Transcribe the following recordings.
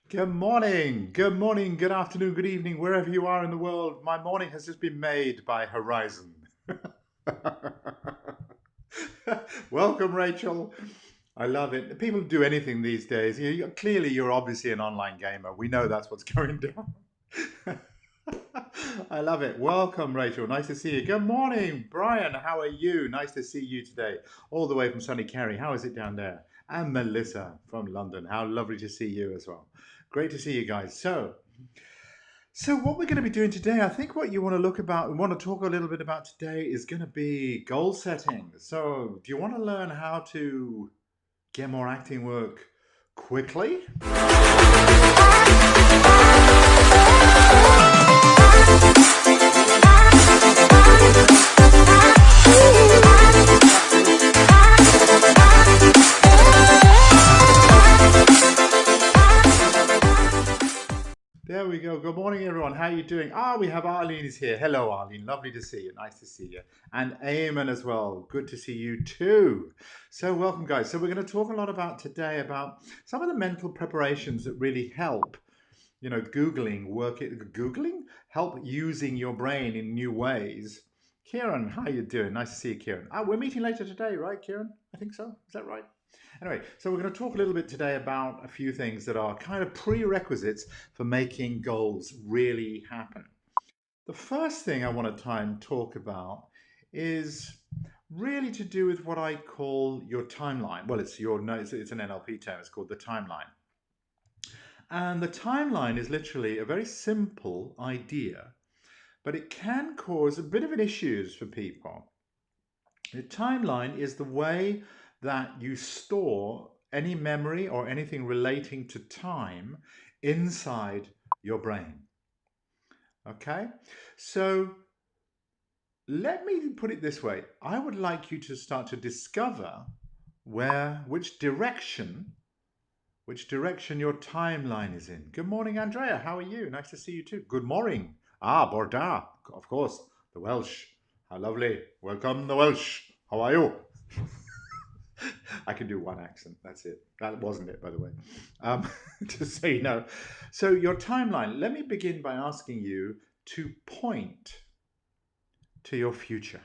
good morning, good afternoon, good evening, wherever you are in the world. My morning has just been made by Horizon. Welcome, Rachel. I love it. People do anything these days. Clearly, you're obviously an online gamer. We know that's what's going down. I love it. Welcome, Rachel. Nice to see you. Good morning, Brian. How are you? Nice to see you today, all the way from sunny Kerry. How is it down there? And Melissa from London. How lovely to see you as well. Great to see you guys. So what we're going to be doing today, I think what you want to want to talk a little bit about today is going to be goal setting. So, do you want to learn how to get more acting work quickly? There we go. Good morning, everyone. How are you doing? We have Arlene is here. Hello, Arlene. Lovely to see you. Nice to see you. And Eamon as well. Good to see you too. So welcome, guys. So we're going to talk a lot about today about some of the mental preparations that really help. Googling, help using your brain in new ways. Kieran, how you doing? Nice to see you, Kieran. We're meeting later today, right, Kieran? I think so. Is that right? Anyway, so we're going to talk a little bit today about a few things that are kind of prerequisites for making goals really happen. The first thing I want to try and talk about is really to do with what I call your timeline. Well, it's an NLP term. It's called the timeline. And the timeline is literally a very simple idea, but it can cause a bit of an issues for people. The timeline is the way that you store any memory or anything relating to time inside your brain. Okay? So let me put it this way. I would like you to start to discover which direction your timeline is in. Good morning, Andrea. How are you? Nice to see you too. Good morning. Borda, of course, the Welsh. How lovely. Welcome, the Welsh. How are you? I can do one accent. That's it. That wasn't it, by the way. Just so you know. So your timeline. Let me begin by asking you to point to your future.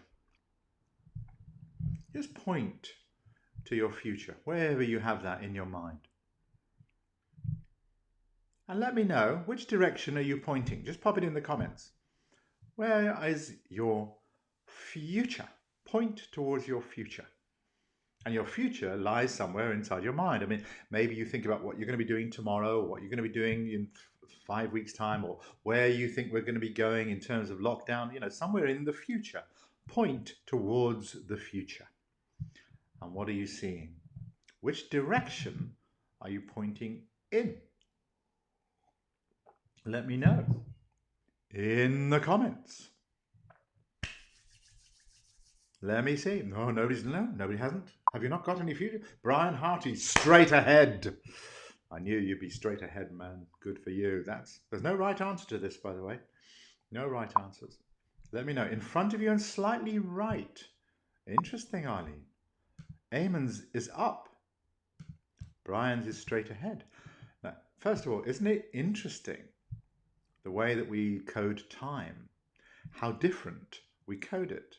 Just point to your future, wherever you have that in your mind. And let me know, which direction are you pointing? Just pop it in the comments. Where is your future? Point towards your future. And your future lies somewhere inside your mind. I mean, maybe you think about what you're going to be doing tomorrow, or what you're going to be doing in 5 weeks' time, or where you think we're going to be going in terms of lockdown, somewhere in the future. Point towards the future. And what are you seeing? Which direction are you pointing in? Let me know in the comments. Let me see. Nobody hasn't. Have you not got any future? Brian Harty, straight ahead. I knew you'd be straight ahead, man. Good for you. There's no right answer to this, by the way. No right answers. Let me know. In front of you and slightly right. Interesting, Arlene. Eamon's is up. Brian's is straight ahead. Now, first of all, isn't it interesting the way that we code time? How different we code it.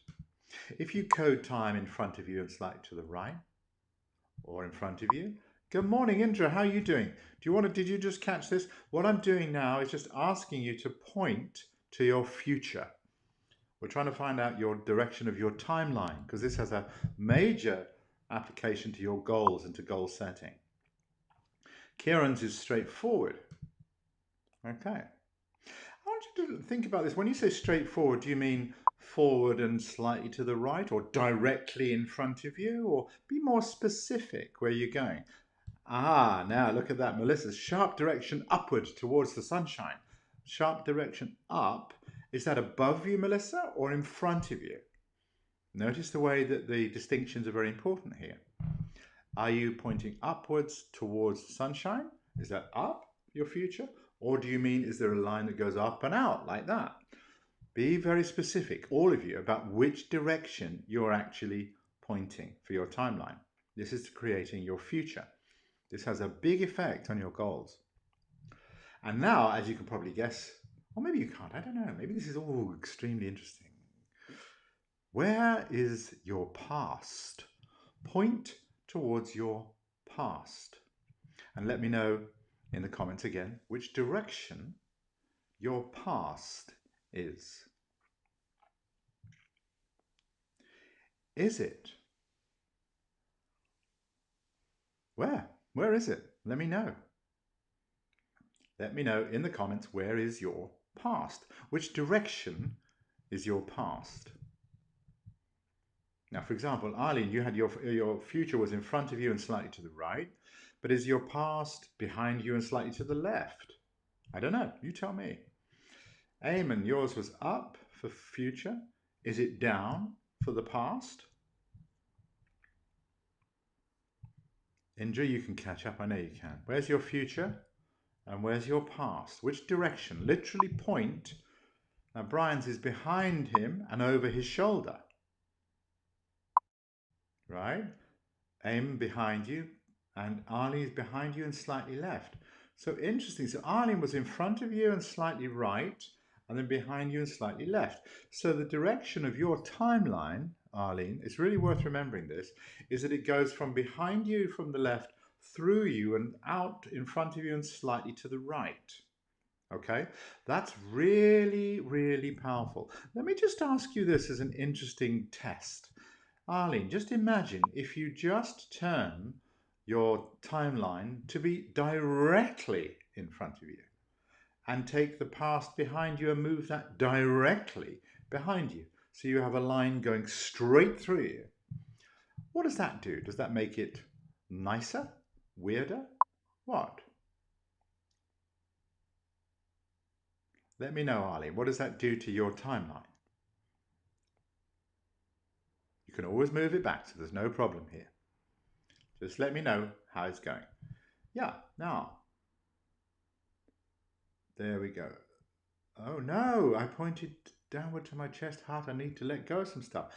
If you code time in front of you and slightly to the right, or in front of you. Good morning, Indra. How are you doing? Did you just catch this? What I'm doing now is just asking you to point to your future. We're trying to find out your direction of your timeline, because this has a major application to your goals and to goal setting. Kieran's is straightforward. Okay. I want you to think about this. When you say straightforward, do you mean forward and slightly to the right, or directly in front of you, or be more specific where you're going? Now look at that, Melissa's sharp direction upward towards the sunshine. Sharp direction up. Is that above you, Melissa, or in front of you? Notice the way that the distinctions are very important here. Are you pointing upwards towards the sunshine? Is that up, your future? Or do you mean, is there a line that goes up and out like that? Be very specific, all of you, about which direction you're actually pointing for your timeline. This is creating your future. This has a big effect on your goals. And now, as you can probably guess, or maybe you can't, I don't know, maybe this is all extremely interesting. Where is your past? Point towards your past. And let me know in the comments again which direction your past is. Is it? Where? Where is it? Let me know. Let me know in the comments, where is your past? Which direction is your past? Now, for example, Arlene, you had your future was in front of you and slightly to the right, but is your past behind you and slightly to the left? I don't know. You tell me. Eamon, yours was up for future. Is it down for the past? Indra, you can catch up. I know you can. Where's your future? And where's your past? Which direction? Literally point. Now, Brian's is behind him and over his shoulder. Right? Aim behind you, and Arlene is behind you and slightly left. So interesting. So Arlene was in front of you and slightly right, and then behind you and slightly left. So the direction of your timeline, Arlene, it's really worth remembering this, is that it goes from behind you from the left, through you and out in front of you and slightly to the right. Okay, that's really, really powerful. Let me just ask you this as an interesting test. Arlene, just imagine if you just turn your timeline to be directly in front of you and take the past behind you and move that directly behind you. So you have a line going straight through you. What does that do? Does that make it nicer? Weirder? What? Let me know, Arlene. What does that do to your timeline? You can always move it back, so there's no problem here. Just let me know how it's going. Yeah, now. There we go. Oh no, I pointed downward to my chest, heart. I need to let go of some stuff.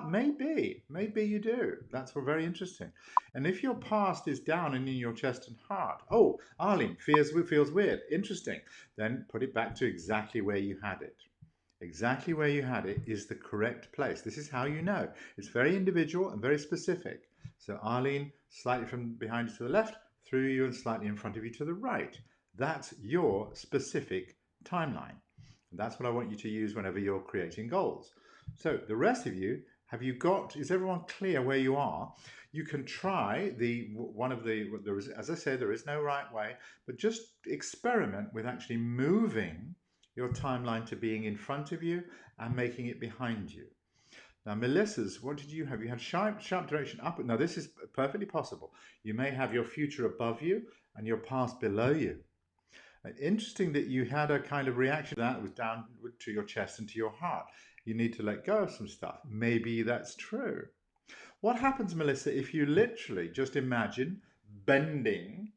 Maybe you do. That's very interesting. And if your past is down and in your chest and heart, oh, Arlene, feels weird. Interesting. Then put it back to exactly where you had it. Exactly where you had it is the correct place. This is how you know. It's very individual and very specific. So Arlene, slightly from behind you to the left, through you and slightly in front of you to the right. That's your specific timeline. And that's what I want you to use whenever you're creating goals. So the rest of you, is everyone clear where you are? You can try as I say, there is no right way, but just experiment with actually moving your timeline to being in front of you and making it behind you. Now, Melissa's, what did you have? You had sharp direction up. Now, this is perfectly possible. You may have your future above you and your past below you. Interesting that you had a kind of reaction to that was down to your chest and to your heart. You need to let go of some stuff. Maybe that's true. What happens, Melissa, if you literally just imagine bending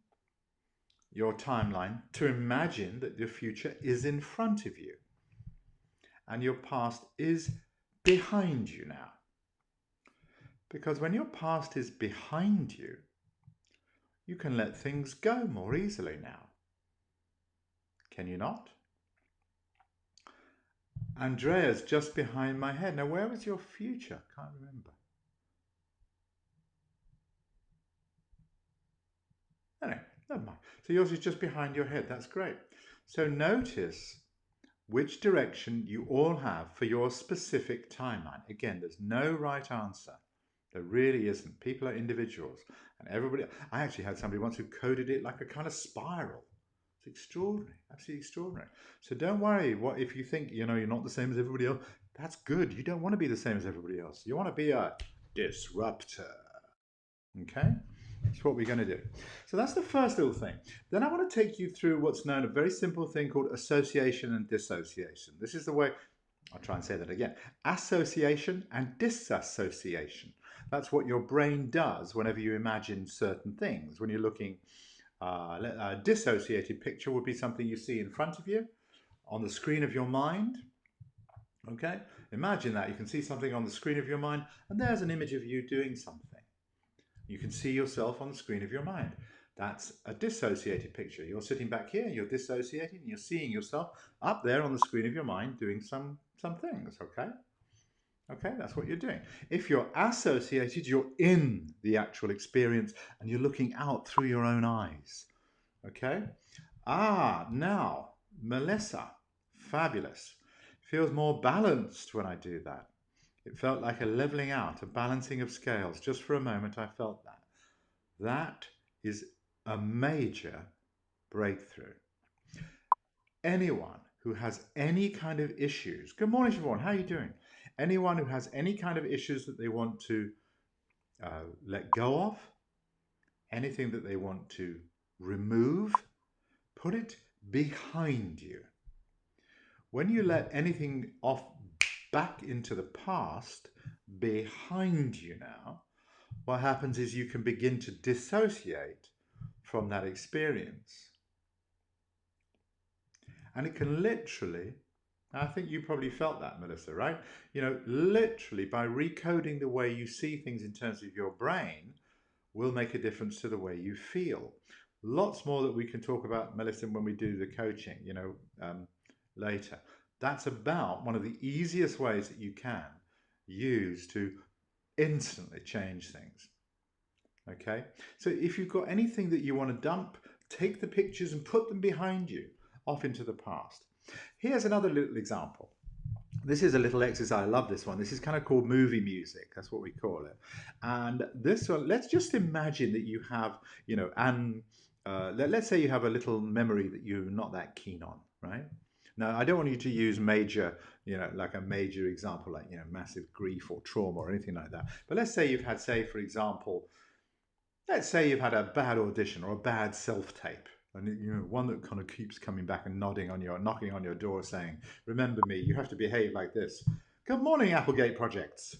your timeline to imagine that your future is in front of you and your past is behind you now? Because when your past is behind you, you can let things go more easily now. Can you not? Andrea's just behind my head. Now, where was your future? Can't remember. Anyway, never mind. So yours is just behind your head. That's great. So notice which direction you all have for your specific timeline. Again, there's no right answer. There really isn't. People are individuals. And everybody, I actually had somebody once who coded it like a kind of spiral. It's extraordinary, absolutely extraordinary. So don't worry if you think, you're not the same as everybody else. That's good. You don't want to be the same as everybody else. You want to be a disruptor. Okay? That's what we're going to do. So that's the first little thing. Then I want to take you through what's known a very simple thing called association and dissociation. This is the way, I'll try and say that again. Association and disassociation. That's what your brain does whenever you imagine certain things. When you're looking, a dissociated picture would be something you see in front of you on the screen of your mind. Okay? Imagine that. You can see something on the screen of your mind, and there's an image of you doing something. You can see yourself on the screen of your mind. That's a dissociated picture. You're sitting back here, you're dissociating, and you're seeing yourself up there on the screen of your mind doing some things, okay? Okay, that's what you're doing. If you're associated, you're in the actual experience and you're looking out through your own eyes. Okay? Now, Melissa, fabulous. Feels more balanced when I do that. It felt like a leveling out, a balancing of scales. Just for a moment, I felt that. That is a major breakthrough. Anyone who has any kind of issues, good morning, Siobhan, how are you doing? Anyone who has any kind of issues that they want to let go of, anything that they want to remove, put it behind you. When you let anything off back into the past behind you now, what happens is you can begin to dissociate from that experience. And it can literally, I think you probably felt that, Melissa, right? You know, literally by recoding the way you see things in terms of your brain will make a difference to the way you feel. Lots more that we can talk about, Melissa, when we do the coaching, later. That's about one of the easiest ways that you can use to instantly change things. Okay, so if you've got anything that you want to dump, take the pictures and put them behind you, off into the past. Here's another little example. This is a little exercise. I love this one. This is kind of called movie music. That's what we call it. And this one, let's just imagine that you have, let's say you have a little memory that you're not that keen on, right? Now, I don't want you to use major, like a major example, like, massive grief or trauma or anything like that. But let's say you've had, say, for example, let's say you've had a bad audition or a bad self-tape, and one that kind of keeps coming back and knocking on your door saying, remember me, you have to behave like this. Good morning, Applegate Projects.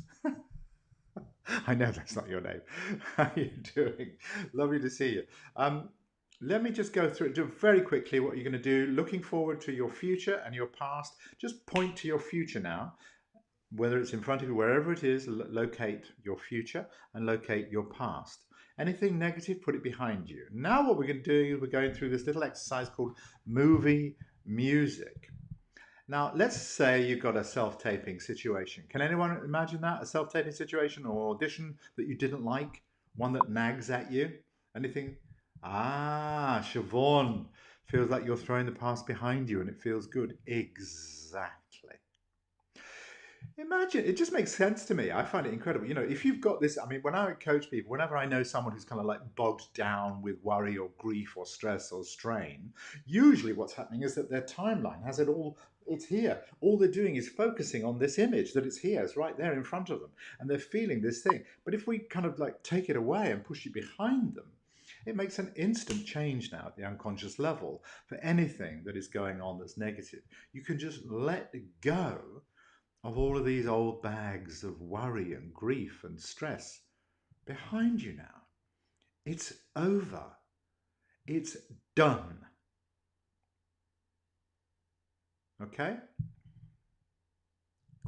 I know that's not your name. How are you doing? Lovely to see you. Let me just go through it very quickly what you're going to do. Looking forward to your future and your past. Just point to your future now. Whether it's in front of you, wherever it is, locate your future and locate your past. Anything negative, put it behind you. Now what we're going to do is we're going through this little exercise called movie music. Now, let's say you've got a self-taping situation. Can anyone imagine that? A self-taping situation or audition that you didn't like? One that nags at you? Anything? Siobhan. Feels like you're throwing the past behind you and it feels good. Exactly. Imagine, it just makes sense to me. I find it incredible. If you've got this, I mean, when I coach people, whenever I know someone who's kind of like bogged down with worry or grief or stress or strain, usually what's happening is that their timeline has it all, it's here. All they're doing is focusing on this image that it's here, it's right there in front of them, and they're feeling this thing. But if we kind of like take it away and push it behind them, it makes an instant change now at the unconscious level for anything that is going on that's negative. You can just let go of all of these old bags of worry and grief and stress behind you now. It's over. It's done. Okay?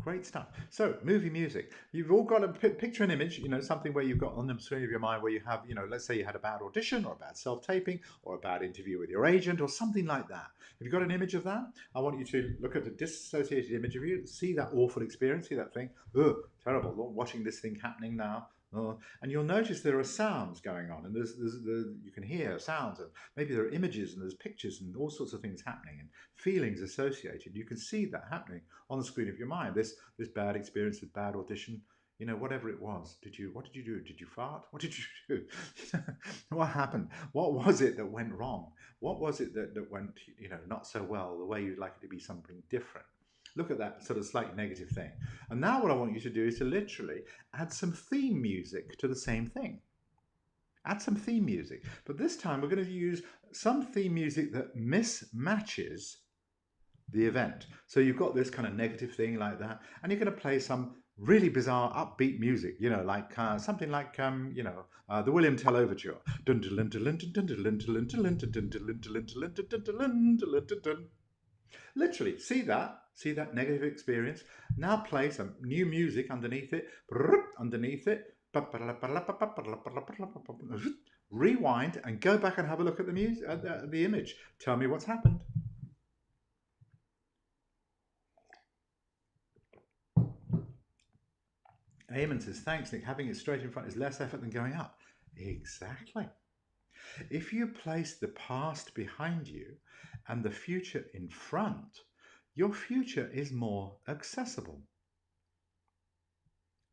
Great stuff. So, movie music. You've all got a picture an image, something where you've got on the screen of your mind where you have, let's say you had a bad audition or a bad self-taping or a bad interview with your agent or something like that. Have you got an image of that? I want you to look at a dissociated image of you, see that awful experience, see that thing. Ugh, terrible. Watching this thing happening now. And you'll notice there are sounds going on, and you can hear sounds, and maybe there are images and there's pictures and all sorts of things happening and feelings associated. You can see that happening on the screen of your mind. This bad experience, this bad audition, whatever it was. What did you do? Did you fart? What did you do? What happened? What was it that went wrong? What was it that went, not so well, the way you'd like it to be something different? Look at that sort of slightly negative thing. And now what I want you to do is to literally add some theme music to the same thing. Add some theme music. But this time we're going to use some theme music that mismatches the event. So you've got this kind of negative thing like that, and you're going to play some really bizarre upbeat music, like something like the William Tell Overture. Literally, see that negative experience. Now play some new music underneath it, Rewind and go back and have a look at the music, at the image. Tell me what's happened. Eamon says, thanks, Nick. Having it straight in front is less effort than going up. Exactly. If you place the past behind you and the future in front, your future is more accessible.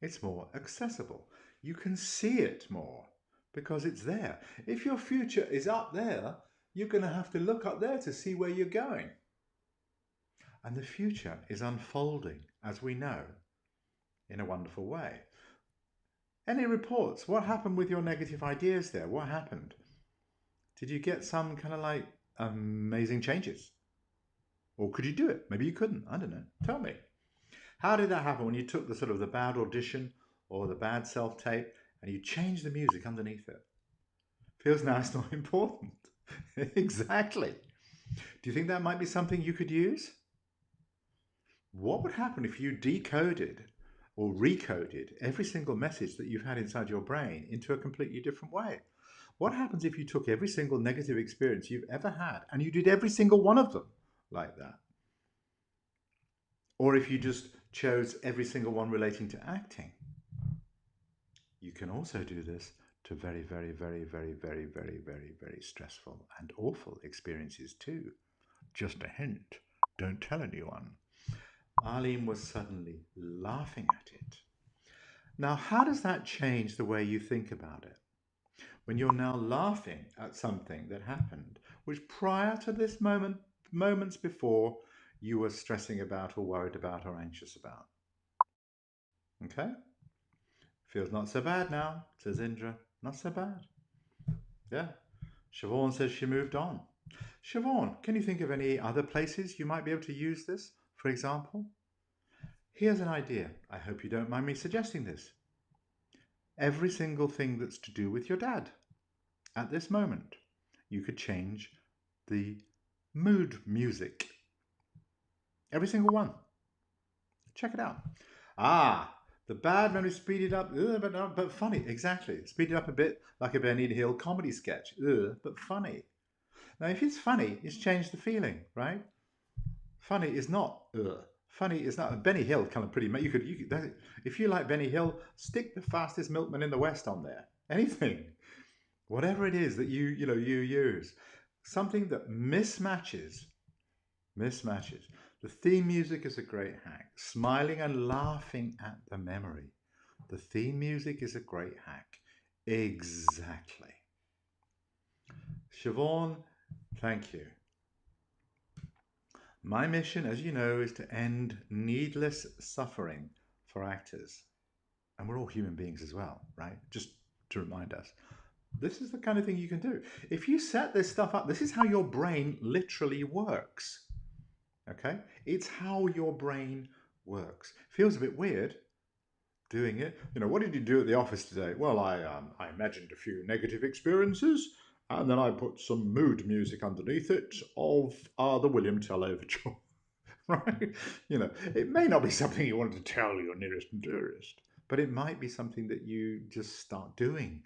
It's more accessible. You can see it more because it's there. If your future is up there, you're going to have to look up there to see where you're going. And the future is unfolding, as we know, in a wonderful way. Any reports? What happened with your negative ideas there? What happened? Did you get some kind of like amazing changes? Or could you do it? Maybe you couldn't. I don't know. Tell me. How did that happen when you took the sort of the bad audition or the bad self-tape and you changed the music underneath it? Feels now it's not important. Exactly. Do you think that might be something you could use? What would happen if you decoded or recoded every single message that you've had inside your brain into a completely different way? What happens if you took every single negative experience you've ever had and you did every single one of them like that? Or if you just chose every single one relating to acting? You can also do this to very, very, very, very, very, very, very, very stressful and awful experiences too. Just a hint, don't tell anyone. Arlene was suddenly laughing at it. Now, how does that change the way you think about it? When you're now laughing at something that happened, which prior to this moment, moments before, you were stressing about or worried about or anxious about. Okay? Feels not so bad now, says Indra. Not so bad. Yeah. Siobhan says she moved on. Siobhan, can you think of any other places you might be able to use this, for example? Here's an idea. I hope you don't mind me suggesting this. Every single thing that's to do with your dad at this moment, you could change the mood music. Every single one. Check it out. Ah, the bad memory speeded up, but funny. Exactly. Speeded up a bit like a Benny Hill comedy sketch, but funny. Now, if it's funny, it's changed the feeling, right? Funny is not funny is not. Benny Hill kind of pretty. You could if you like Benny Hill, stick the fastest milkman in the West on there. Anything, whatever it is that you use, something that mismatches. The theme music is a great hack. Smiling and laughing at the memory. The theme music is a great hack. Exactly. Siobhan, thank you. My mission, as you know, is to end needless suffering for actors. And we're all human beings as well, right? Just to remind us. This is the kind of thing you can do. If you set this stuff up, this is how your brain literally works. Okay? It's how your brain works. Feels a bit weird doing it. What did you do at the office today? Well, I imagined a few negative experiences, and then I put some mood music underneath it of the William Tell overture. Right? It may not be something you want to tell your nearest and dearest, but it might be something that you just start doing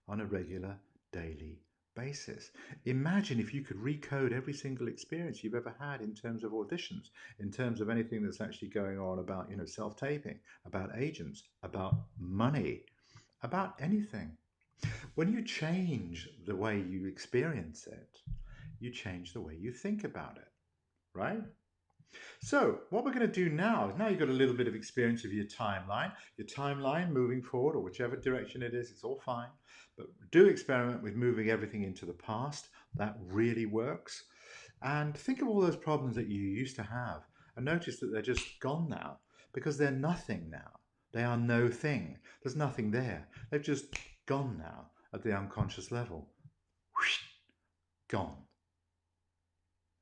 on a regular daily basis. Imagine if you could recode every single experience you've ever had in terms of auditions, in terms of anything that's actually going on about, self-taping, about agents, about money, about anything. When you change the way you experience it, you change the way you think about it, right? So what we're going to do now is, now you've got a little bit of experience of your timeline moving forward, or whichever direction it is, it's all fine. But do experiment with moving everything into the past. That really works. And think of all those problems that you used to have and notice that they're just gone now because they're nothing now. They are no thing. There's nothing there. They've just gone now at the unconscious level. Gone.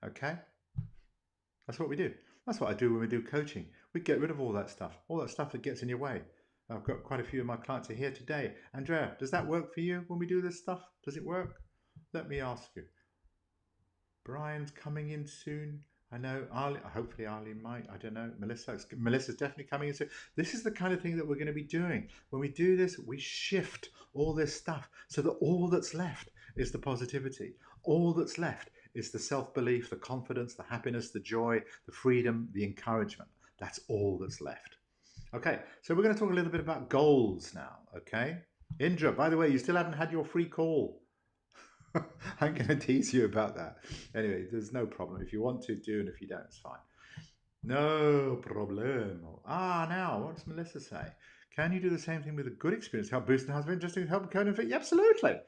Okay? That's what we do. That's what I do when we do coaching. We get rid of all that stuff that gets in your way. I've got quite a few of my clients are here today. Andrea, does that work for you when we do this stuff? Does it work? Let me ask you. Brian's coming in soon. I know Arlene, hopefully Arlene might, I don't know, Melissa's definitely coming in. So this is the kind of thing that we're going to be doing. When we do this, we shift all this stuff so that all that's left is the positivity. All that's left is the self-belief, the confidence, the happiness, the joy, the freedom, the encouragement. That's all that's left. Okay, so we're going to talk a little bit about goals now, okay? Indra, by the way, you still haven't had your free call. I'm going to tease you about that. Anyway, there's no problem. If you want to, do, and if you don't, it's fine. No problem. Ah, now, what does Melissa say? Can you do the same thing with a good experience? Help boost and husband, just to help code and fit? Yeah, absolutely.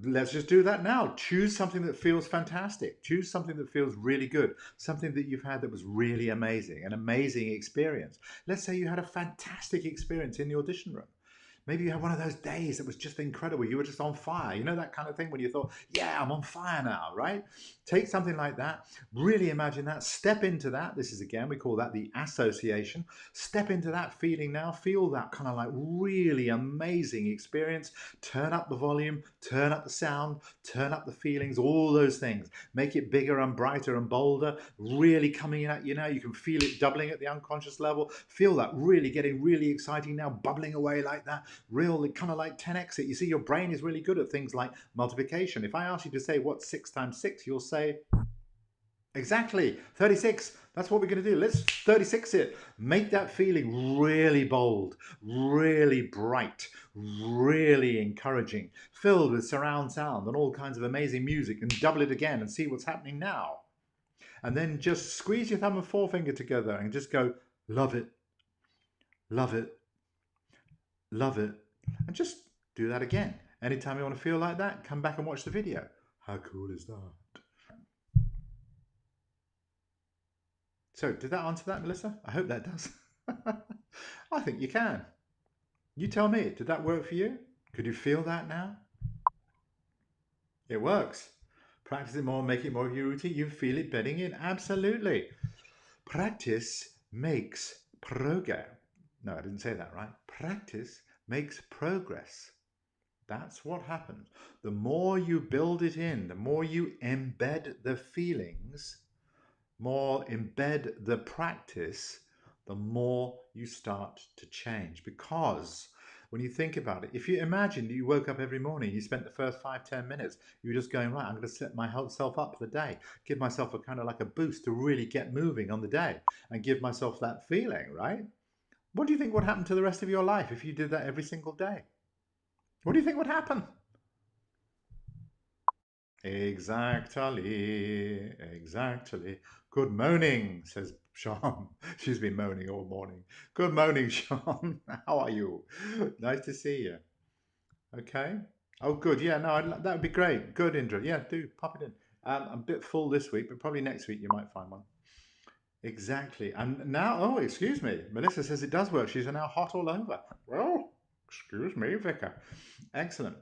Let's just do that now. Choose something that feels fantastic. Choose something that feels really good. Something that you've had that was really amazing, an amazing experience. Let's say you had a fantastic experience in the audition room. Maybe you had one of those days that was just incredible. You were just on fire. You know that kind of thing when you thought, yeah, I'm on fire now, right? Take something like that. Really imagine that. Step into that. This is, again, we call that the association. Step into that feeling now. Feel that kind of like really amazing experience. Turn up the volume, turn up the sound, turn up the feelings, all those things. Make it bigger and brighter and bolder. Really coming in at you now. You can feel it doubling at the unconscious level. Feel that really getting really exciting now, bubbling away like that. Real kind of like 10x it. You see, your brain is really good at things like multiplication. If I ask you to say what's 6 times 6, you'll say exactly 36. That's what we're going to do. Let's 36 it. Make that feeling really bold, really bright, really encouraging, filled with surround sound and all kinds of amazing music, and double it again and see what's happening now. And then just squeeze your thumb and forefinger together and just go, love it, love it, love it, and just do that again. Anytime you want to feel like that, come back and watch the video. How cool is that? So did that answer that, Melissa? I hope that does. I think you can. You tell me, did that work for you? Could you feel that now? It works. Practice it more, make it more of your routine. You feel it bedding in. Absolutely. Practice makes progress. No, I didn't say that right. Practice makes progress. That's what happens. The more you build it in, the more you embed the feelings, more embed the practice, the more you start to change. Because when you think about it, if you imagine that you woke up every morning, you spent the first 5-10 minutes, you were just going, right, I'm going to set myself up for the day, give myself a kind of like a boost to really get moving on the day and give myself that feeling, right? What do you think would happen to the rest of your life if you did that every single day? What do you think would happen? Exactly, exactly. Good morning, says Sean. She's been moaning all morning. Good morning, Sean. How are you? Nice to see you. Okay. Oh, good. Yeah, no, that would be great. Good, Indra. Yeah, do pop it in. I'm a bit full this week, but probably next week you might find one. Exactly. And now, oh, excuse me. Melissa says it does work. She's now hot all over. Well, excuse me, Vicar. Excellent.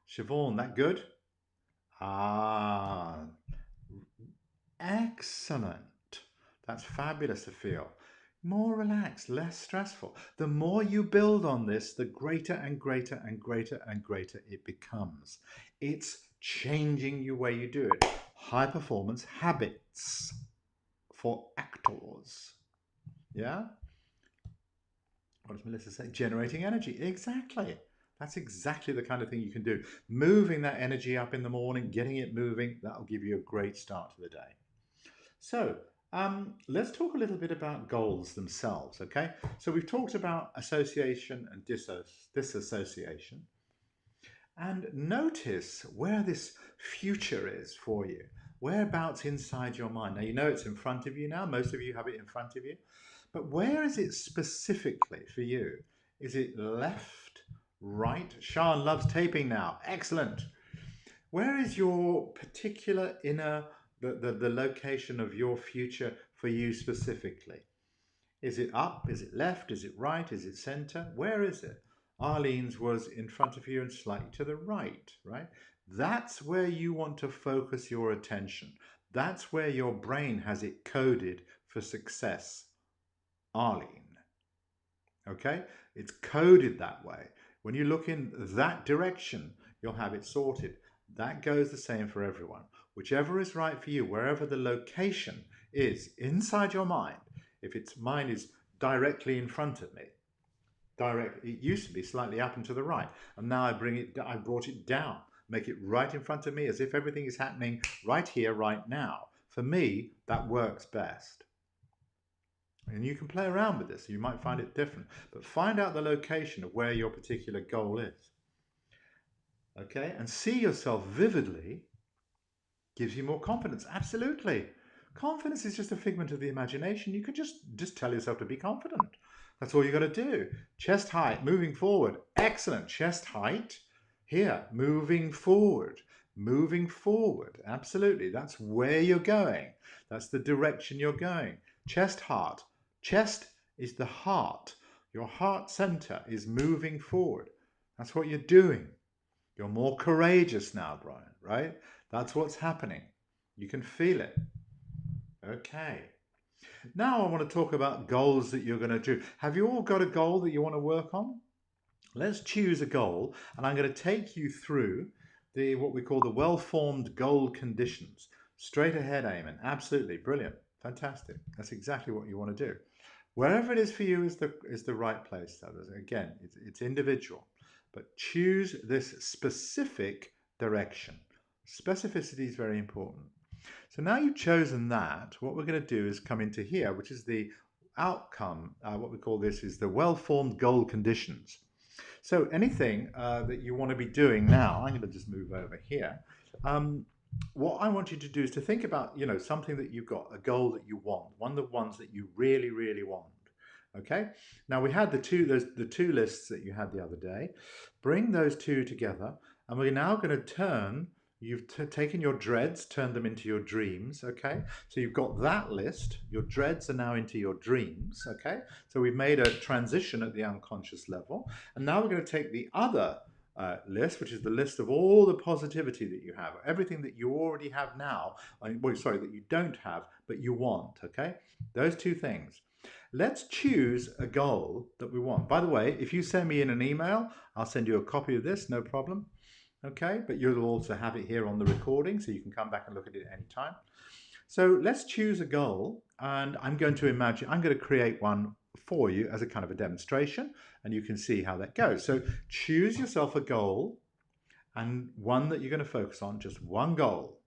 Siobhan, that good? Ah, excellent. That's fabulous to feel. More relaxed, less stressful. The more you build on this, the greater and greater and greater and greater it becomes. It's changing your way you do it. High performance habits for actors. Yeah? What does Melissa say? Generating energy. Exactly. That's exactly the kind of thing you can do. Moving that energy up in the morning, getting it moving, that'll give you a great start to the day. So let's talk a little bit about goals themselves, okay? So we've talked about association and disassociation. And notice where this future is for you. Whereabouts inside your mind? Now, you know it's in front of you now. Most of you have it in front of you. But where is it specifically for you? Is it left, right? Sean loves taping now. Excellent. Where is your particular inner, the location of your future for you specifically? Is it up? Is it left? Is it right? Is it center? Where is it? Arlene's was in front of you and slightly to the right, right? That's where you want to focus your attention. That's where your brain has it coded for success. Arlene. Okay? It's coded that way. When you look in that direction, you'll have it sorted. That goes the same for everyone. Whichever is right for you, wherever the location is inside your mind. If its mind is directly in front of me, it used to be slightly up and to the right, and now I brought it down, make it right in front of me, as if everything is happening right here, right now. For me, that works best. And you can play around with this. You might find it different, but find out the location of where your particular goal is. Okay, and see yourself vividly gives you more confidence. Absolutely. Confidence is just a figment of the imagination. You can just tell yourself to be confident. That's all you got to do. Chest height, moving forward. Excellent. Chest height. Here, moving forward. Moving forward. Absolutely. That's where you're going. That's the direction you're going. Chest, heart. Chest is the heart. Your heart center is moving forward. That's what you're doing. You're more courageous now, Brian, right? That's what's happening. You can feel it. Okay. Now I want to talk about goals that you're going to do. Have you all got a goal that you want to work on? Let's choose a goal, and I'm going to take you through what we call the well-formed goal conditions. Straight ahead aiming. Absolutely brilliant. Fantastic. That's exactly what you want to do. Wherever it is for you is the right place. Again, it's individual, but choose this specific direction. Specificity is very important. So now you've chosen that, what we're going to do is come into here, which is the outcome. What we call this is the well-formed goal conditions. So anything that you want to be doing now, I'm going to just move over here. What I want you to do is to think about, something that you've got, a goal that you want, one of the ones that you really, really want. Okay. Now we had the two lists that you had the other day. Bring those two together, and we're now going to turn. You've taken your dreads, turned them into your dreams, okay? So you've got that list. Your dreads are now into your dreams, okay? So we've made a transition at the unconscious level. And now we're going to take the other list, which is the list of all the positivity that you have, everything that you already have now, that you don't have, but you want, okay? Those two things. Let's choose a goal that we want. By the way, if you send me in an email, I'll send you a copy of this, no problem. Okay, but you'll also have it here on the recording, so you can come back and look at it anytime. So let's choose a goal, and I'm going to create one for you as a kind of a demonstration, and you can see how that goes. So choose yourself a goal, and one that you're going to focus on, just one goal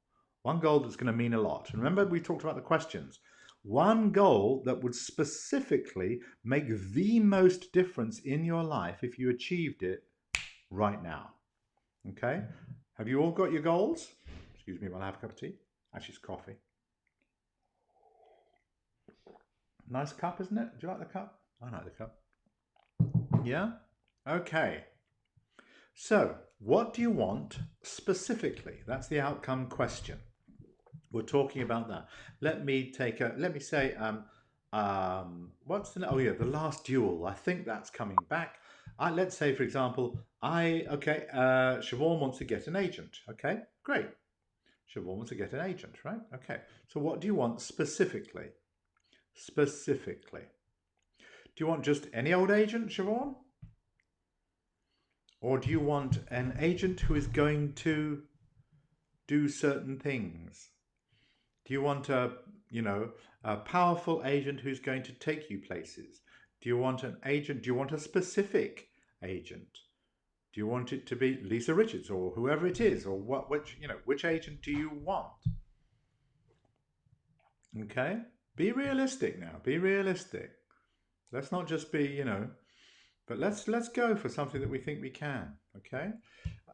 that's going to mean a lot. And remember, we talked about the questions. One goal that would specifically make the most difference in your life if you achieved it right now. Okay, have you all got your goals? Excuse me while I have a cup of tea. Actually, it's coffee. Nice cup, isn't it? Do you like the cup? I like the cup. Yeah? Okay. So, what do you want specifically? That's the outcome question. We're talking about that. Let me say, the last duel. I think that's coming back. Let's say, for example, Siobhan wants to get an agent. Okay, great. Siobhan wants to get an agent, right? Okay. So what do you want specifically? Specifically. Do you want just any old agent, Siobhan? Or do you want an agent who is going to do certain things? Do you want a powerful agent who's going to take you places? Do you want an agent? Do you want a specific agent? Do you want it to be Lisa Richards or whoever it is, or which agent do you want? Okay, be realistic now. Be realistic. Let's not just be, but let's go for something that we think we can. Okay,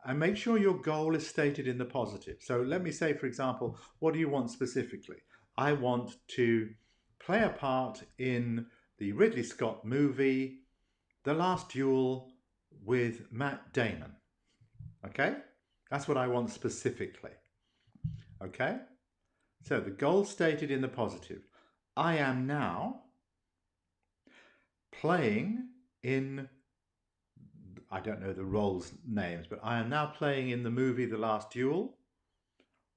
and make sure your goal is stated in the positive. So let me say, for example, what do you want specifically? I want to play a part in the Ridley Scott movie, The Last Duel with Matt Damon. Okay? That's what I want specifically. Okay? So the goal stated in the positive. I am now playing in, I don't know the roles names, but I am now playing in the movie The Last Duel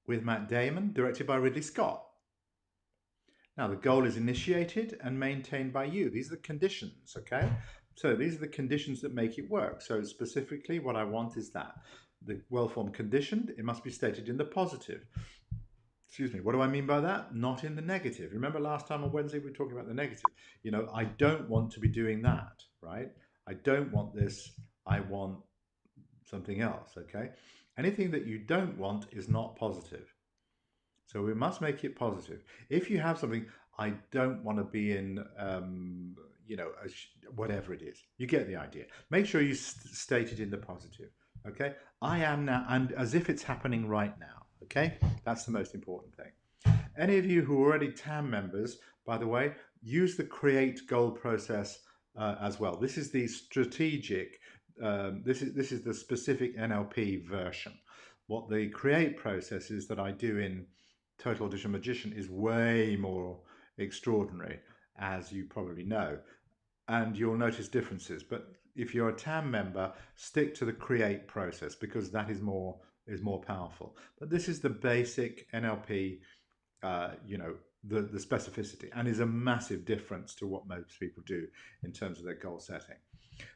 with Matt Damon, directed by Ridley Scott. Now the goal is initiated and maintained by you. These are the conditions, okay? So these are the conditions that make it work. So specifically what I want is that. The well-formed conditioned, it must be stated in the positive. Excuse me, what do I mean by that? Not in the negative. Remember last time on Wednesday we were talking about the negative. You know, I don't want to be doing that, right? I don't want this. I want something else, okay? Anything that you don't want is not positive. So we must make it positive. If you have something, I don't want to be in, you know, whatever it is, you get the idea. Make sure you state it in the positive, okay? I am now, and as if it's happening right now, okay? That's the most important thing. Any of you who are already TAM members, by the way, use the create goal process as well. This is the strategic, this is the specific NLP version. What the create process is that I do in Total Audition Magician is way more extraordinary, as you probably know, and you'll notice differences. But if you're a TAM member, stick to the create process because that is more powerful. But this is the basic NLP, you know, the specificity, and is a massive difference to what most people do in terms of their goal setting.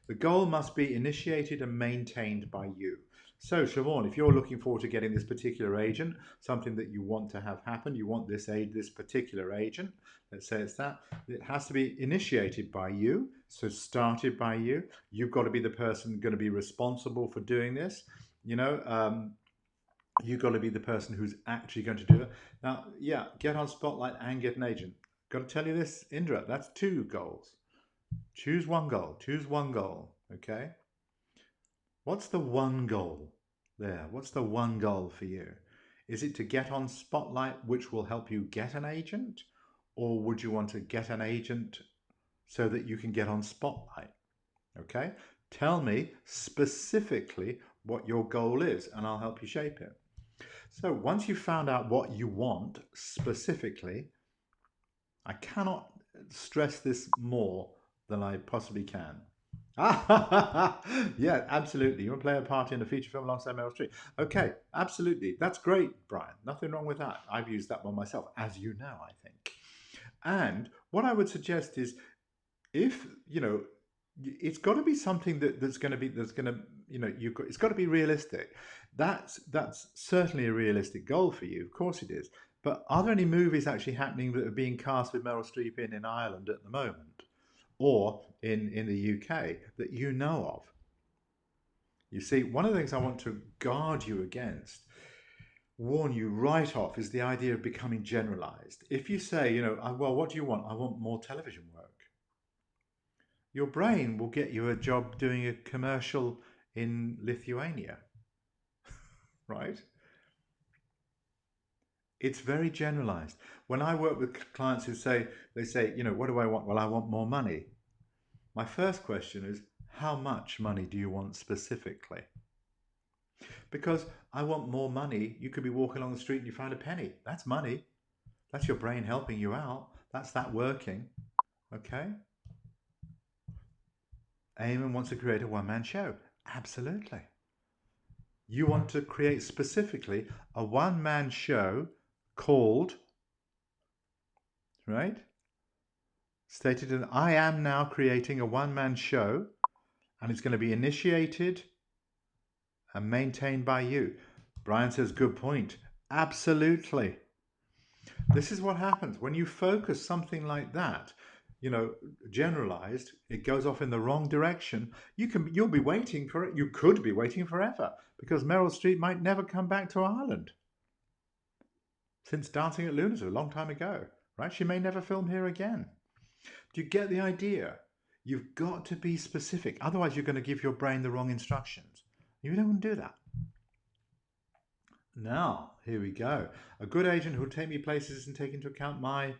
The goal must be initiated and maintained by you. So, Siobhan, if you're looking forward to getting this particular agent, something that you want to have happen, you want this particular agent, let's say it's that, it has to be initiated by you, so started by you. You've got to be the person going to be responsible for doing this. You know, you've got to be the person who's actually going to do it. Now, yeah, get on Spotlight and get an agent. Got to tell you this, Indra, that's 2 goals. Choose one goal. Choose one goal. Okay. What's the one goal there? What's the one goal for you? Is it to get on Spotlight, which will help you get an agent? Or would you want to get an agent so that you can get on Spotlight? Okay. Tell me specifically what your goal is and I'll help you shape it. So once you've found out what you want specifically, I cannot stress this more than I possibly can. Yeah, absolutely. You want to play a part in a feature film alongside Meryl Streep? Okay, absolutely. That's great, Brian. Nothing wrong with that. I've used that one myself, as you know, I think. And what I would suggest is, if you know, it's got to be something that's going to you know, it's got to be realistic. That's certainly a realistic goal for you. Of course it is. But are there any movies actually happening that are being cast with Meryl Streep in Ireland at the moment, or in the UK that you know of? You see, one of the things I want to guard you against, warn you right off, is the idea of becoming generalized. If you say, you know, well, what do you want? I want more television work. Your brain will get you a job doing a commercial in Lithuania, right? It's very generalized. When I work with clients who say, you know, what do I want? Well, I want more money. My first question is, how much money do you want specifically? Because I want more money. You could be walking along the street and you find a penny. That's money. That's your brain helping you out. That's that working. Okay? Eamon wants to create a one-man show. Absolutely. You want to create specifically a one-man show called, right? Stated in, I am now creating a one-man show and it's going to be initiated and maintained by you. Brian says, good point. Absolutely. This is what happens when you focus something like that, you know, generalized, it goes off in the wrong direction. You'll be waiting for it. You could be waiting forever because Meryl Streep might never come back to Ireland since Dancing at Luna's a long time ago, right? She may never film here again. Do you get the idea? You've got to be specific. Otherwise, you're going to give your brain the wrong instructions. You don't want to do that. Now, here we go. A good agent who will take me places and take into account my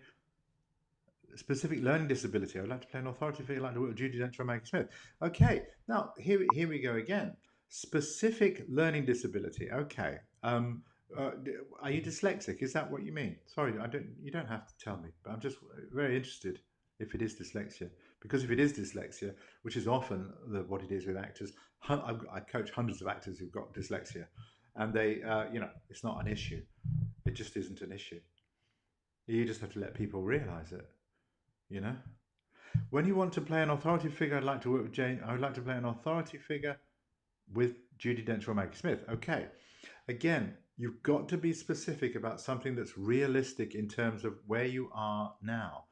specific learning disability. I would like to play an authority figure like the work of Judy Dench or Maggie Smith. Okay, now here we go again. Specific learning disability. Okay. Are you dyslexic? Is that what you mean? Sorry, you don't have to tell me, but I'm just very interested if it is dyslexia. Because if it is dyslexia, which is often what it is with actors, I coach hundreds of actors who've got dyslexia, and they, you know, it's not an issue. It just isn't an issue. You just have to let people realize it. You know, when you want to play an authority figure, I'd like to work with Jane. I would like to play an authority figure with Judy Dench or Maggie Smith. Okay, again, You've got to be specific about something that's realistic in terms of where you are now.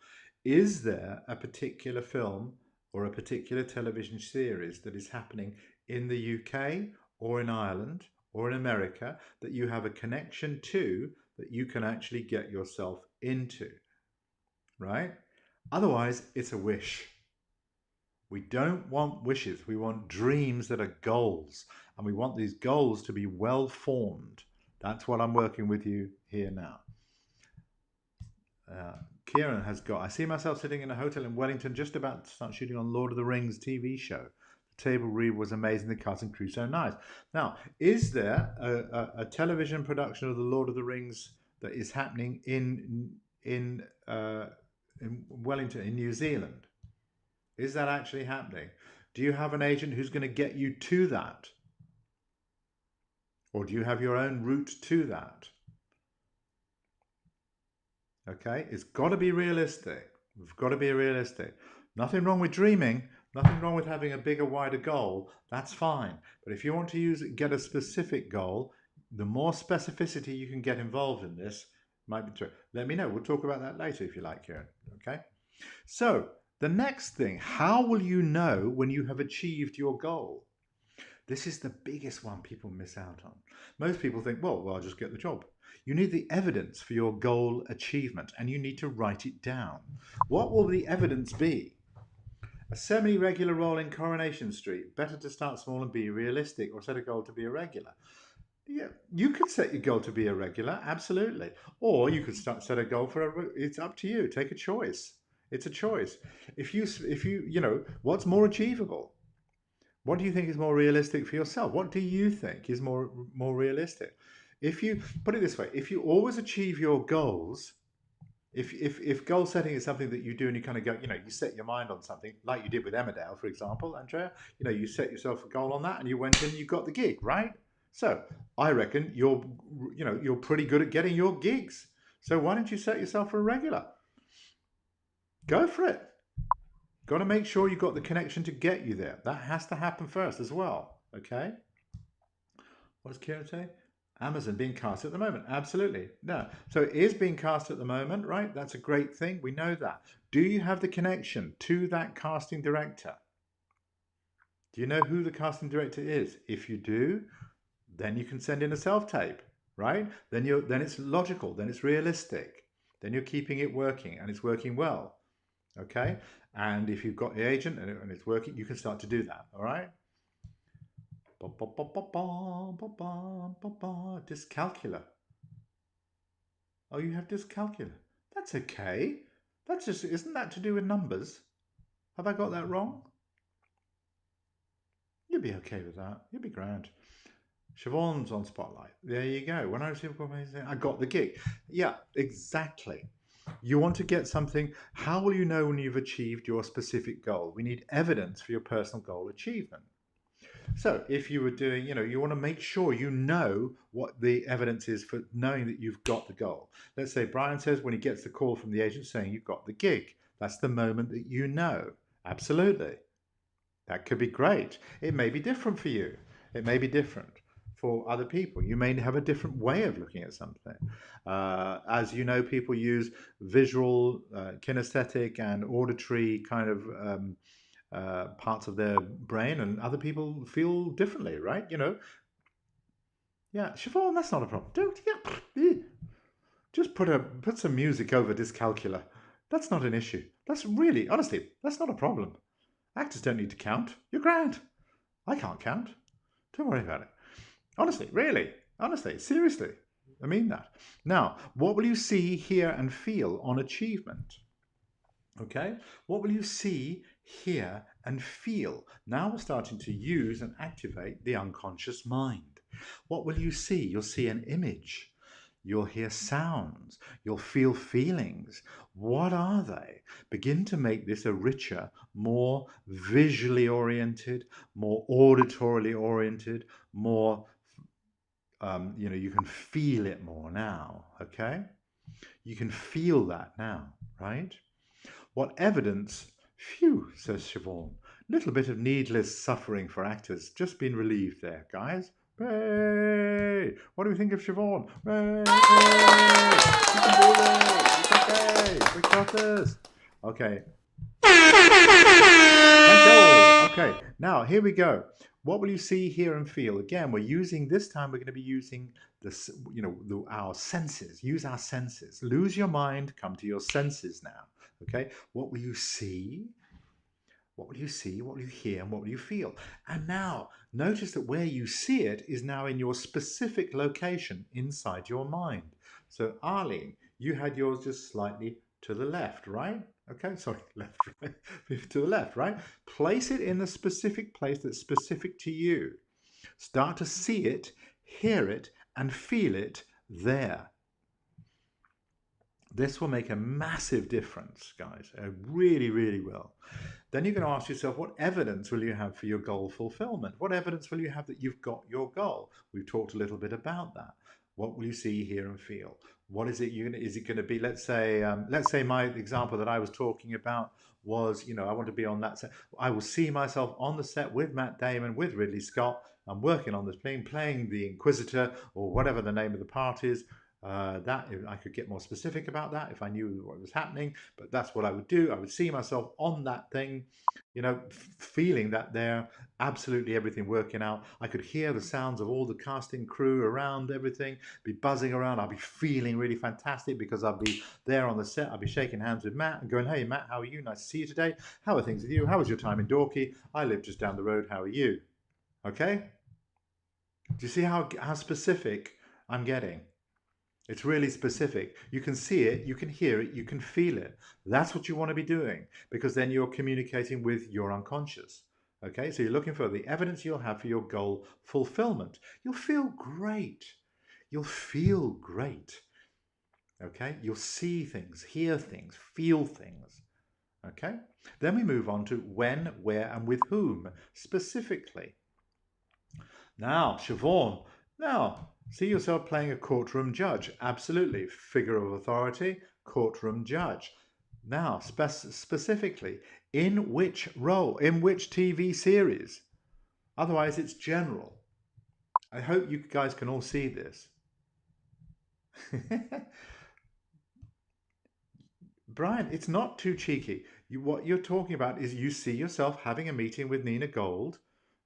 Is there a particular film or a particular television series that is happening in the UK or in Ireland or in America that you have a connection to that you can actually get yourself into, right? Otherwise, it's a wish. We don't want wishes. We want dreams that are goals. And we want these goals to be well formed. That's what I'm working with you here now. Kieran has got, I see myself sitting in a hotel in Wellington just about to start shooting on Lord of the Rings TV show. The table read was amazing, the cast and crew so nice. Now, is there a television production of the Lord of the Rings that is happening in Wellington, in New Zealand? Is that actually happening? Do you have an agent who's going to get you to that? Or do you have your own route to that? Okay, it's got to be realistic. We've got to be realistic. Nothing wrong with dreaming. Nothing wrong with having a bigger, wider goal. That's fine. But if you want to get a specific goal, the more specificity you can get involved in this might be true. Let me know. We'll talk about that later if you like, Kieran. Okay. So the next thing, how will you know when you have achieved your goal? This is the biggest one people miss out on. Most people think, well, I'll just get the job. You need the evidence for your goal achievement and you need to write it down. What will the evidence be? A semi-regular role in Coronation Street. Better to start small and be realistic, or set a goal to be a regular. Yeah, you could set your goal to be a regular, absolutely. Or you could set a goal for it's up to you. Take a choice. It's a choice. If you, what's more achievable? What do you think is more realistic for yourself? What do you think is more realistic? If you put it this way, if you always achieve your goals, if goal setting is something that you do and you kind of go, you set your mind on something like you did with Emmerdale, for example, Andrea, you set yourself a goal on that and you went in and you got the gig, right? So I reckon you're pretty good at getting your gigs. So why don't you set yourself for a regular? Go for it. Got to make sure you've got the connection to get you there. That has to happen first as well. Okay. What does Kieran say? Amazon being cast at the moment. Absolutely. No. So it is being cast at the moment, right? That's a great thing. We know that. Do you have the connection to that casting director? Do you know who the casting director is? If you do, then you can send in a self-tape, right? Then it's logical. Then it's realistic. Then you're keeping it working and it's working well. Okay. And if you've got the agent and it's working, you can start to do that. All right. Dyscalculia. Oh, you have dyscalculia. That's okay. That's just, isn't that to do with numbers? Have I got that wrong? You'll be okay with that. You'll be grand. Siobhan's on Spotlight. There you go. When I received I got the gig. Yeah, exactly. You want to get something. How will you know when you've achieved your specific goal? We need evidence for your personal goal achievement. So if you were doing, you want to make sure you know what the evidence is for knowing that you've got the goal. Let's say Brian says when he gets the call from the agent saying you've got the gig, that's the moment that you know. Absolutely. That could be great. It may be different for you. It may be different for other people. You may have a different way of looking at something. As you know, people use visual, kinesthetic and auditory kind of parts of their brain, and other people feel differently, right? Yeah, Siobhan, that's not a problem. Just put some music over dyscalculia. That's not an issue. That's really, honestly, that's not a problem. Actors don't need to count. You're grand. I can't count. Don't worry about it. Honestly, really, honestly, seriously, I mean that. Now, what will you see, hear, and feel on achievement? Okay, what will you see, hear, and feel? Now we're starting to use and activate the unconscious mind. What will you see? You'll see an image. You'll hear sounds. You'll feel feelings. What are they? Begin to make this a richer, more visually oriented, more auditorily oriented, more, you can feel it more now, okay? You can feel that now, right? What evidence? Phew, says Siobhan. Little bit of needless suffering for actors. Just been relieved there, guys. Hey! What do we think of Siobhan? Hey! You can do this! It's okay! We got this! Okay. Thank you all. Okay, now here we go. What will you see, hear, and feel? Again, we're using this time. We're going to be using this, our senses. Use our senses. Lose your mind. Come to your senses now. Okay. What will you see? What will you see? What will you hear? And what will you feel? And now notice that where you see it is now in your specific location inside your mind. So Arlene, you had yours just slightly to the left, right? Okay, sorry, left, right, to the left, right? Place it in the specific place that's specific to you. Start to see it, hear it, and feel it there. This will make a massive difference, guys. It really, really will. Then you're going to ask yourself, what evidence will you have for your goal fulfillment? What evidence will you have that you've got your goal? We've talked a little bit about that. What will you see, hear, and feel? What is it? Is it going to be? Let's say my example that I was talking about was, I want to be on that set. I will see myself on the set with Matt Damon, with Ridley Scott. I'm working on this playing the Inquisitor or whatever the name of the part is. That I could get more specific about that if I knew what was happening, but that's what I would do. I would see myself on that thing, feeling that there, absolutely everything working out. I could hear the sounds of all the casting crew around everything, be buzzing around. I'll be feeling really fantastic because I'll be there on the set. I'll be shaking hands with Matt and going, "Hey Matt, how are you? Nice to see you today. How are things with you? How was your time in Dorky? I live just down the road. How are you?" Okay? Do you see how specific I'm getting? It's really specific. You can see it, you can hear it, you can feel it. That's what you want to be doing because then you're communicating with your unconscious. Okay, so you're looking for the evidence you'll have for your goal fulfillment. You'll feel great. You'll feel great. Okay, you'll see things, hear things, feel things. Okay, then we move on to when, where, and with whom specifically. Now, Siobhan, see yourself playing a courtroom judge. Absolutely. Figure of authority, courtroom judge. Now, specifically, in which role, in which TV series? Otherwise, it's general. I hope you guys can all see this. Brian, it's not too cheeky. What you're talking about is you see yourself having a meeting with Nina Gold,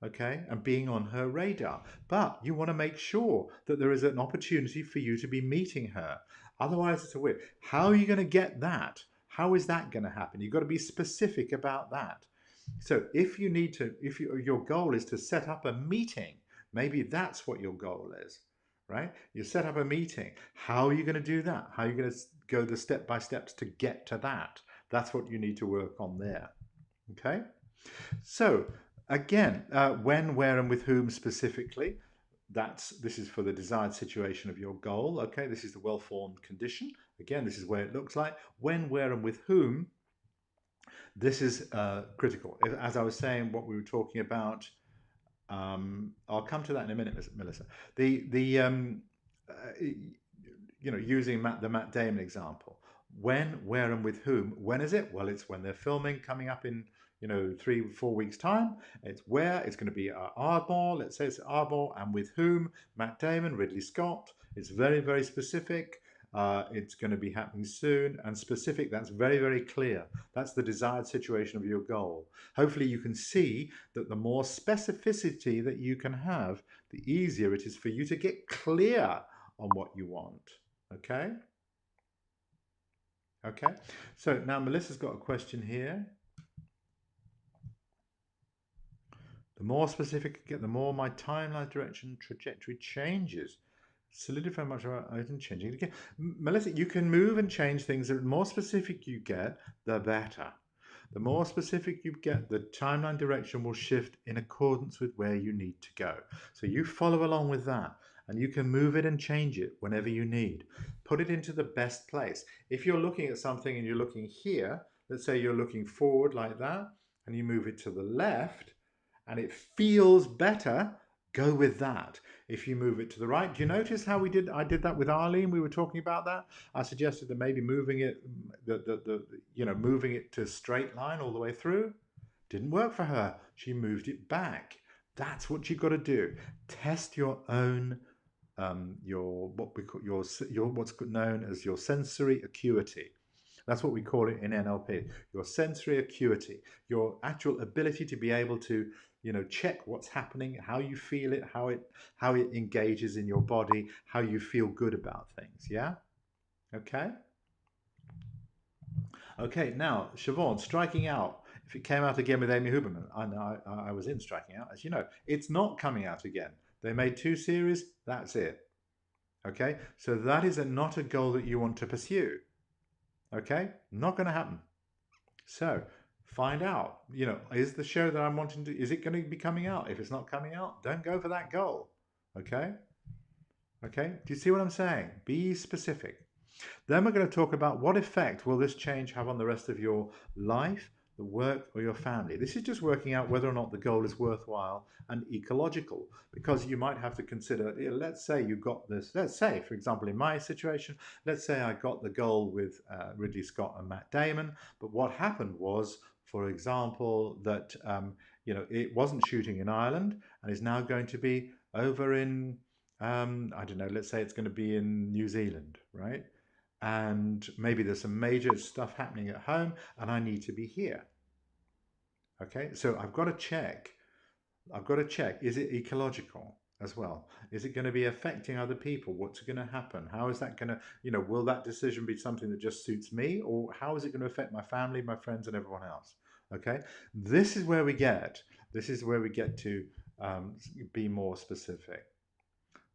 okay, and being on her radar. But you want to make sure that there is an opportunity for you to be meeting her. Otherwise, it's a weird. How are you going to get that? How is that going to happen? You've got to be specific about that. So if your goal is to set up a meeting, maybe that's what your goal is, right? You set up a meeting. How are you going to do that? How are you going to go the step by steps to get to that? That's what you need to work on there. Okay. So again, when, where, and with whom specifically. This is for the desired situation of your goal. Okay, this is the well-formed condition. Again, this is where it looks like. When, where, and with whom. This is critical. As I was saying, what we were talking about. I'll come to that in a minute, Melissa. Using the Matt Damon example. When, where, and with whom. When is it? Well, it's when they're filming, coming up in 3-4 weeks time. It's where it's going to be Ardmore. Let's say it's Ardmore, and with whom? Matt Damon, Ridley Scott. It's very, very specific. It's going to be happening soon and specific. That's very, very clear. That's the desired situation of your goal. Hopefully you can see that the more specificity that you can have, the easier it is for you to get clear on what you want. Okay? Okay. So now Melissa's got a question here. The more specific I get, the more my timeline direction trajectory changes. Solidify much of item changing again. Melissa, you can move and change things. The more specific you get, the better. The more specific you get, the timeline direction will shift in accordance with where you need to go. So you follow along with that and you can move it and change it whenever you need. Put it into the best place. If you're looking at something and you're looking here, let's say you're looking forward like that and you move it to the left and it feels better, go with that. If you move it to the right, do you notice how I did that with Arlene? We were talking about that. I suggested that maybe moving it, moving it to a straight line all the way through. Didn't work for her. She moved it back. That's what you've got to do. Test your own, your what we call your what's known as your sensory acuity. That's what we call it in NLP. Your sensory acuity, your actual ability to be able to, check what's happening, how you feel it, how it engages in your body, how you feel good about things. Yeah. Okay. Okay. Now, Siobhan, striking out. If it came out again with Amy Huberman, I know I was in Striking Out, as you know, it's not coming out again. They made 2 series. That's it. Okay. So that is not a goal that you want to pursue. Okay, not going to happen. So find out, is the show that I'm wanting to, is it going to be coming out? If it's not coming out, don't go for that goal. Okay. Okay. Do you see what I'm saying? Be specific. Then we're going to talk about what effect will this change have on the rest of your life, the work, or your family. This is just working out whether or not the goal is worthwhile and ecological, because you might have to consider, let's say you got this, let's say, for example, in my situation, let's say I got the goal with Ridley Scott and Matt Damon, but what happened was, for example, that it wasn't shooting in Ireland and is now going to be over in, I don't know, let's say it's going to be in New Zealand, right? And maybe there's some major stuff happening at home and I need to be here. Okay, so I've got to check, is it ecological as well? Is it going to be affecting other people? What's going to happen? How is that going to, will that decision be something that just suits me, or how is it going to affect my family, my friends, and everyone else? Okay, this is where we get to be more specific.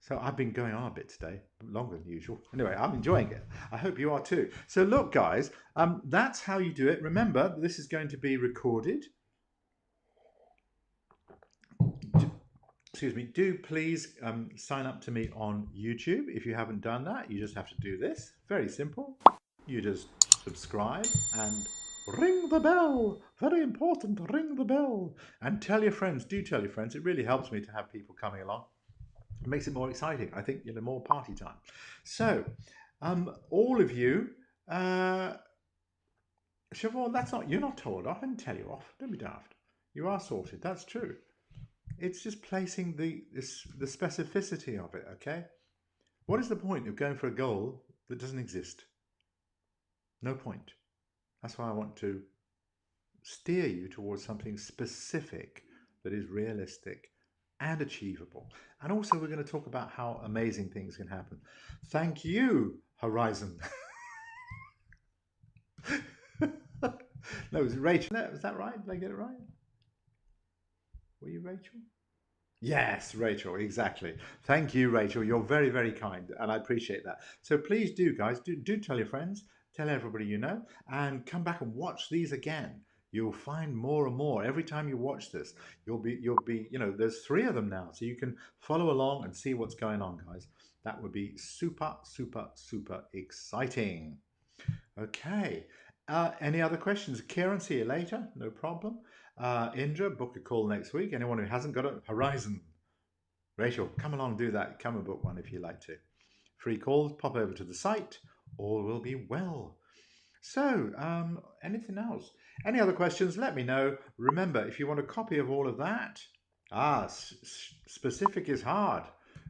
So I've been going on a bit today, longer than usual. Anyway, I'm enjoying it. I hope you are too. So look, guys, that's how you do it. Remember, this is going to be recorded. Excuse me. Do please sign up to me on YouTube. If you haven't done that, you just have to do this. Very simple. You just subscribe and ring the bell. Very important, ring the bell. And tell your friends. Do tell your friends. It really helps me to have people coming along. It makes it more exciting. I think, more party time. So, all of you, Siobhan, you're not told off. I didn't tell you off. Don't be daft. You are sorted. That's true. It's just placing the specificity of it, okay? What is the point of going for a goal that doesn't exist? No point. That's why I want to steer you towards something specific that is realistic and achievable. And also we're going to talk about how amazing things can happen. Thank you, Horizon. No, it was Rachel. Was that right? Did I get it right? Were you Rachel? Yes, Rachel, exactly. Thank you, Rachel. You're very, very kind, and I appreciate that. So please do, guys, do tell your friends, tell everybody you know, and come back and watch these again. You'll find more and more every time you watch this. You'll be, there's 3 of them now, so you can follow along and see what's going on, guys. That would be super, super, super exciting. Okay. Any other questions? Kieran, see you later. No problem. Indra, book a call next week. Anyone who hasn't got a Horizon. Rachel, come along, do that. Come and book one if you like to. Free calls, pop over to the site. All will be well. So, anything else? Any other questions? Let me know. Remember, if you want a copy of all of that, specific is hard.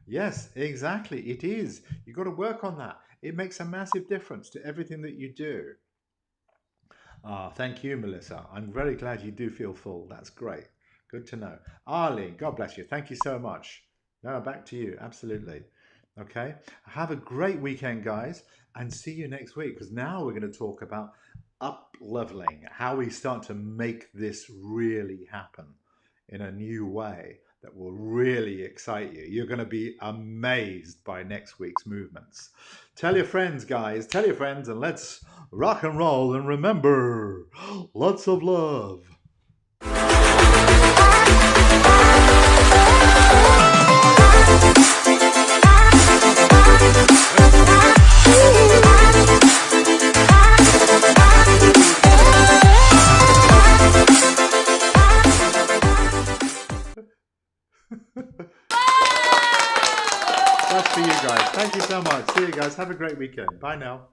Yes, exactly. It is. You've got to work on that. It makes a massive difference to everything that you do. Thank you, Melissa. I'm very glad you do feel full. That's great. Good to know. Arlene, God bless you. Thank you so much. No, back to you. Absolutely. Okay. Have a great weekend, guys, and see you next week, because now we're going to talk about up-leveling, how we start to make this really happen in a new way that will really excite you. You're going to be amazed by next week's movements. Tell your friends, guys. Tell your friends, and let's rock and roll. And remember, lots of love. That's for you guys. Thank you so much. See you guys. Have a great weekend. Bye now.